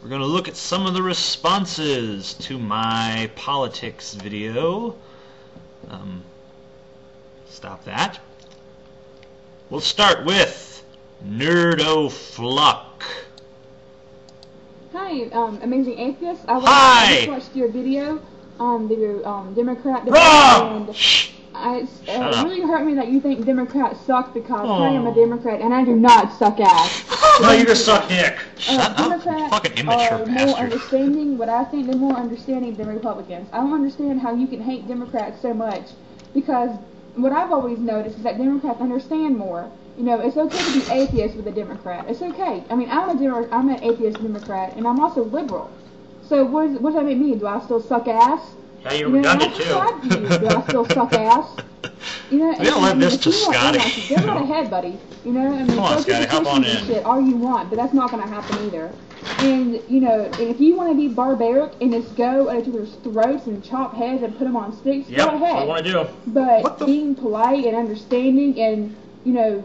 We're going to look at some of the responses to my politics video. Stop that. We'll start with Nerdofluck. Hi, Amazing Atheist. Hi! I just watched your video on the Democrat debate, Wrong! and it really hurt me that you think Democrats suck because I am a Democrat and I do not suck ass. No, you just suck dick. Shut up, you fucking immature are more bastard. understanding, but I think they're more understanding than Republicans. I don't understand how you can hate Democrats so much because what I've always noticed is that Democrats understand more. You know, it's okay to be atheist with a Democrat. It's okay. I mean, I'm an atheist Democrat, and I'm also liberal. So what does that make me? Do I still suck ass? Yeah, you're redundant too. Do I still suck ass? You know, We don't let this to Scotty. Get right ahead, buddy. You know, I mean, Come on, Scotty, hop on in. shit all you want, but that's not going to happen either. And you know, and if you want to be barbaric and just go at each other's throats and chop heads and put them on sticks, Yep, go that's what I ahead. want to do. But being polite and understanding and, you know,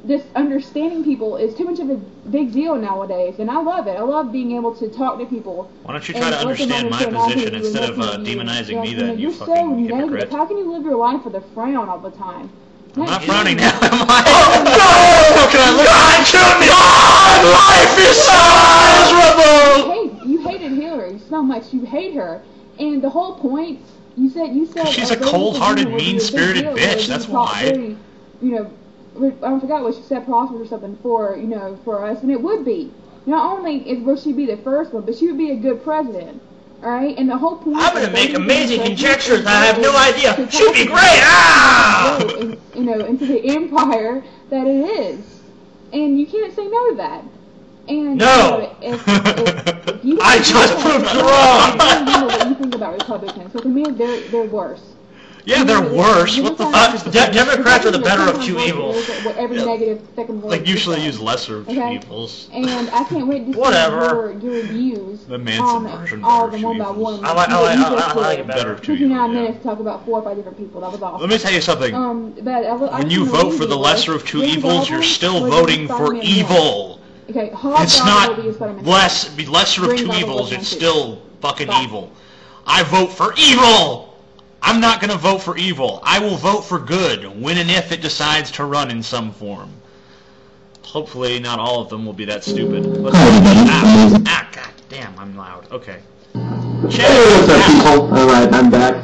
just understanding people is too much of a big deal nowadays, and I love it. I love being able to talk to people. Why don't you try to understand my position instead of demonizing me then, you You're so fucking negative. hypocrite? How can you live your life with a frown all the time? I'm not frowning now, am I? Oh, can I look? God, kill me! God, life is so miserable! You hated Hillary so much. You hate her, and the whole point. You said. She's a cold-hearted, mean-spirited bitch, that's why. Very, you know, I forgot what she said, prosperous or something for, you know, for us, and it would be. Not only will she be the first one, but she would be a good president. Alright, and the whole point. I'm gonna make amazing conjectures. I have no idea. She'd be great. Ah! You know, into the empire that it is, and you can't say no to that. And no. You know, if you I just proved you wrong. I don't know what you think about Republicans. So to me, they're worse. Yeah, they're worse. What the fuck? Democrats are the better of two evils. Every negative second word. Like, usually use lesser of two evils. And I can't wait to see Whatever. your views The Manson version all better the of two one by evils. one. I like it Better of two 59 evils, yeah. minutes to talk about 4 or 5 different people. That was awesome. Let me tell you something. When you vote for the lesser of two evils, you're still voting for evil. Okay, It's not lesser of two evils, it's still fucking evil. I vote for evil! I'm not going to vote for evil. I will vote for good, when and if it decides to run in some form. Hopefully not all of them will be that stupid. God damn, I'm loud. Okay. Hey, what's up, people? Alright, I'm back.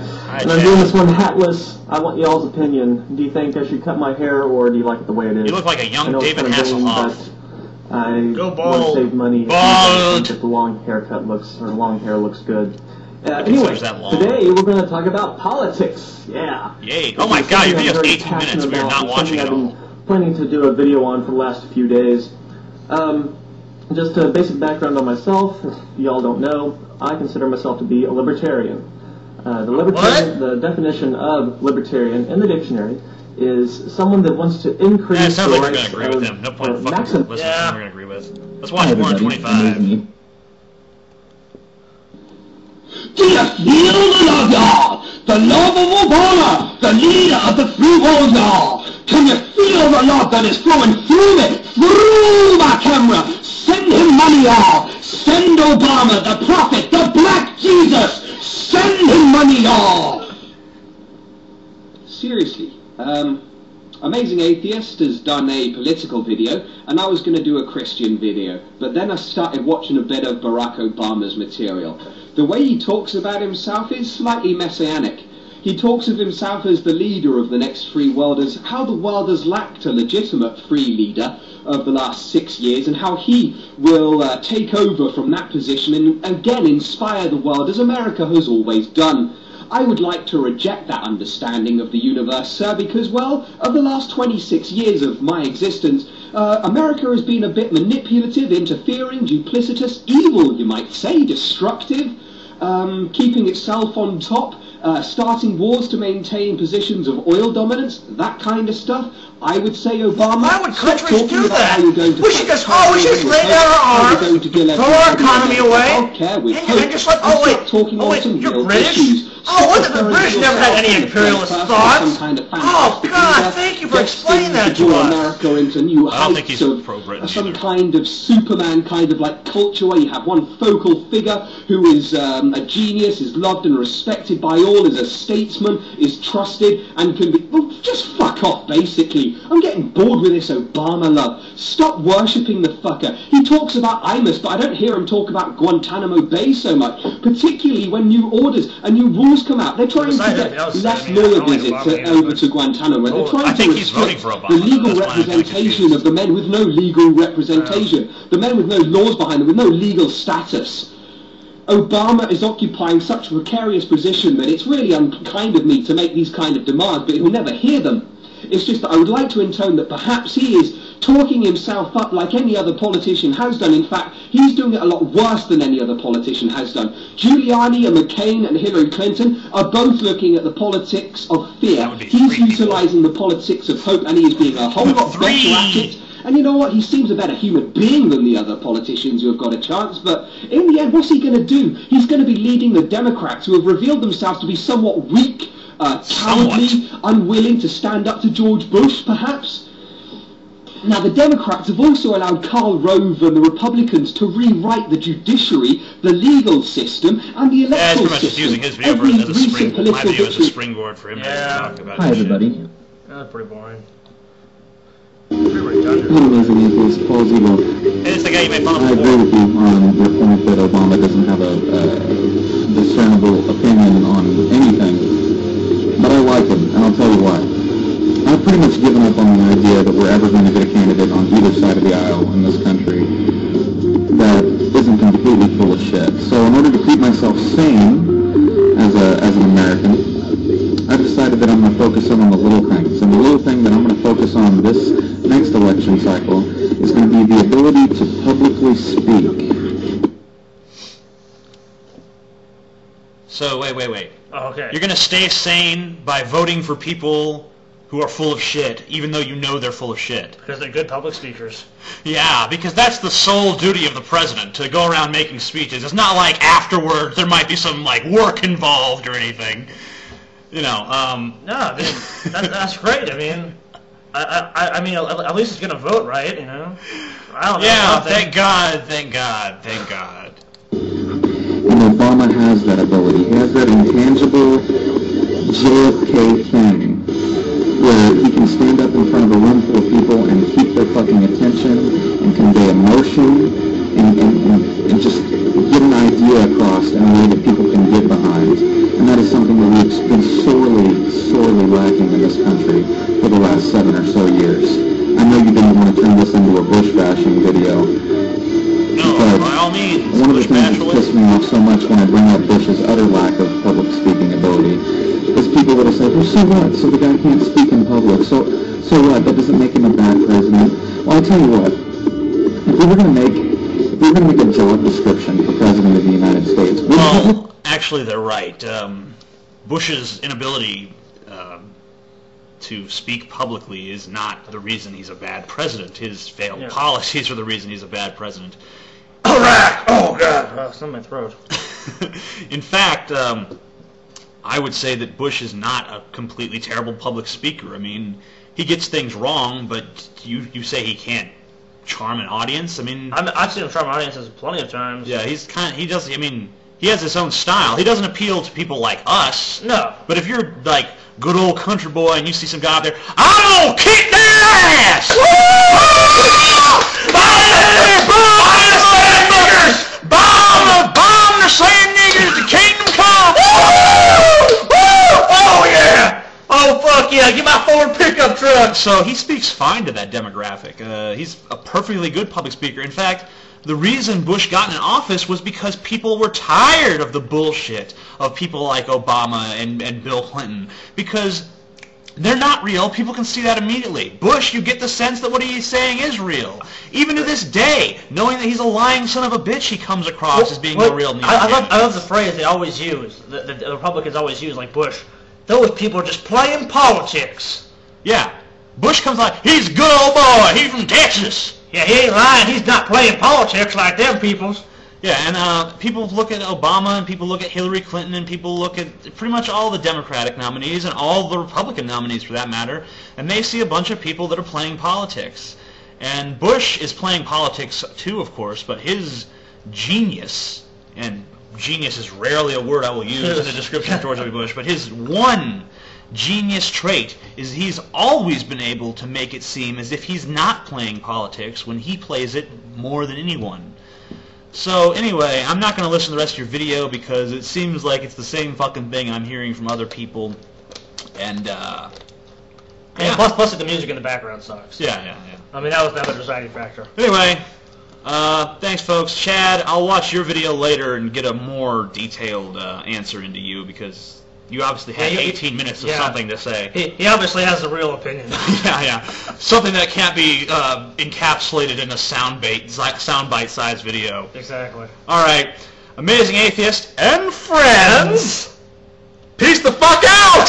And I'm doing this one hatless. I want y'all's opinion. Do you think I should cut my hair, or do you like it the way it is? You look like a young David Hasselhoff. I Go want bald. to save money. Bald. I think that the long haircut looks, or long hair looks good. Anyway, today we're going to talk about politics. Yeah. Yay. Oh my god, your video's 18 minutes. We are not watching it all. I've been planning to do a video on for the last few days. Just a basic background on myself. If y'all don't know, I consider myself to be a libertarian. The definition of libertarian in the dictionary is someone that wants to increase Yeah, it sounds the like you're rights going to agree with him. No point in fucking listening to him we're going to agree with. Let's watch 125. Do you feel the love, y'all? The love of Obama, the leader of the free world, y'all. Can you feel the love that is flowing through me, through my camera? Send him money, y'all. Send Obama, the prophet, the black Jesus. Send him money, y'all. Seriously, Amazing Atheist has done a political video, and I was going to do a Christian video, but then I started watching a bit of Barack Obama's material. The way he talks about himself is slightly messianic. He talks of himself as the leader of the next free world, as how the world has lacked a legitimate free leader of the last 6 years, and how he will take over from that position and again inspire the world as America has always done. I would like to reject that understanding of the universe, sir, because, well, of the last 26 years of my existence, America has been a bit manipulative, interfering, duplicitous, evil, you might say, destructive, keeping itself on top, starting wars to maintain positions of oil dominance, that kind of stuff. I would say Obama. Why would countries do that? We should just lay down our arms, throw our economy away, and just like, oh wait, you're British? Oh, look at the British never had any imperialist thoughts. Oh God, thank you for explaining that to us. America into new I don't think he's heights pro-Britain of some either. kind of Superman kind of like culture where you have one focal figure who is a genius, is loved and respected by all, is a statesman, is trusted, and can be... Well, just fuck off, basically. I'm getting bored with this Obama love. Stop worshipping the fucker. He talks about IMUS, but I don't hear him talk about Guantanamo Bay so much, particularly when new orders and new rules come out. They're trying to get less lawyer visits over to Guantanamo. They're trying to restrict the legal representation of the men with no legal representation, the men with no laws behind them, with no legal status. Obama is occupying such a precarious position that it's really unkind of me to make these kind of demands, but he'll never hear them. It's just that I would like to intone that perhaps he is talking himself up like any other politician has done. In fact, he's doing it a lot worse than any other politician has done. Giuliani and McCain and Hillary Clinton are both looking at the politics of fear. He's utilising the politics of hope, and he is being a whole lot better at it. And you know what? He seems a better human being than the other politicians who have got a chance. But in the end, what's he going to do? He's going to be leading the Democrats, who have revealed themselves to be somewhat weak, cowardly, unwilling to stand up to George Bush, perhaps. Now, the Democrats have also allowed Karl Rove and the Republicans to rewrite the judiciary, the legal system, and the electoral system. Just using his video as a springboard. My video is a springboard for him to talk about. Hi, everybody. That's pretty boring. Amazing atheist, Paul Zebo. Hey, it's the guy you made fun of I before. agree with you on your point that Obama doesn't have a discernible opinion on anything, but I like him, and I'll tell you why. I've pretty much given up on the idea that we're ever going to get a candidate on either side of the aisle in this country that isn't completely full of shit. So in order to keep myself sane as an American, I've decided that I'm going to focus on the little things. And the little thing that I'm going to focus on this next election cycle is going to be the ability to publicly speak. So, wait. Oh, okay. You're going to stay sane by voting for people who are full of shit, even though you know they're full of shit. Because they're good public speakers. Yeah, because that's the sole duty of the president, to go around making speeches. It's not like afterwards there might be some, like, work involved or anything. You know, No, that's great. I mean, I mean, at least he's gonna vote, right? You know. I don't know. Yeah, thank God. And Obama has that ability. He has that intangible JFK thing where he can stand up in front of a room full of people and keep their fucking attention and convey emotion and just get an idea across in a way that people can get behind. And that is something that we've been sorely lacking in this country for the last 7 or so years. I know you didn't want to turn this into a Bush bashing video. No, by all means. One of the things that pissed me off so much when I bring up Bush's utter lack of public speaking ability is people that will say, well, so what? So the guy can't speak in public. So what? That doesn't make him a bad president. Well, I'll tell you what. If we were going to make a job description for President of the United States... Well, actually, they're right. Bush's inability to speak publicly is not the reason he's a bad president. His failed policies are the reason he's a bad president. Iraq! Oh, God. Oh, it's in my throat. In fact, I would say that Bush is not a completely terrible public speaker. I mean, he gets things wrong, but you say he can't charm an audience? I mean... I've seen him charm audiences plenty of times. Yeah, he has his own style. He doesn't appeal to people like us. No. But if you're, like, good old country boy and you see some guy out there, I'm gonna kick their ass! Bomb the sand niggers! The kingdom come! Oh, yeah! Oh, fuck yeah, get my Ford pickup truck! So he speaks fine to that demographic. He's a perfectly good public speaker. In fact, the reason Bush got in office was because people were tired of the bullshit of people like Obama and Bill Clinton. Because they're not real. People can see that immediately. Bush, you get the sense that what he's saying is real. Even to this day, knowing that he's a lying son of a bitch, he comes across as being a real I love the phrase they always use, the Republicans always use, like Bush. Those people are just playing politics. Yeah. Bush comes like, he's a good old boy, he's from Texas. Yeah, he ain't lying, he's not playing politics like them peoples. Yeah, and people look at Obama, and people look at Hillary Clinton, and people look at pretty much all the Democratic nominees, and all the Republican nominees for that matter, and they see a bunch of people that are playing politics. And Bush is playing politics too, of course, but his genius, and genius is rarely a word I will use in the description of George W. Bush, but his one genius trait is he's always been able to make it seem as if he's not playing politics when he plays it more than anyone. So anyway, I'm not going to listen to the rest of your video because it seems like it's the same fucking thing I'm hearing from other people. And yeah. Plus the music in the background sucks. Yeah. I mean, that was another deciding factor. Anyway, thanks folks. Chad, I'll watch your video later and get a more detailed answer into you because you obviously had 18 minutes of something to say. He obviously has a real opinion. Yeah. Something that can't be encapsulated in a soundbite sized video. Exactly. Alright, Amazing Atheist and friends, peace the fuck out!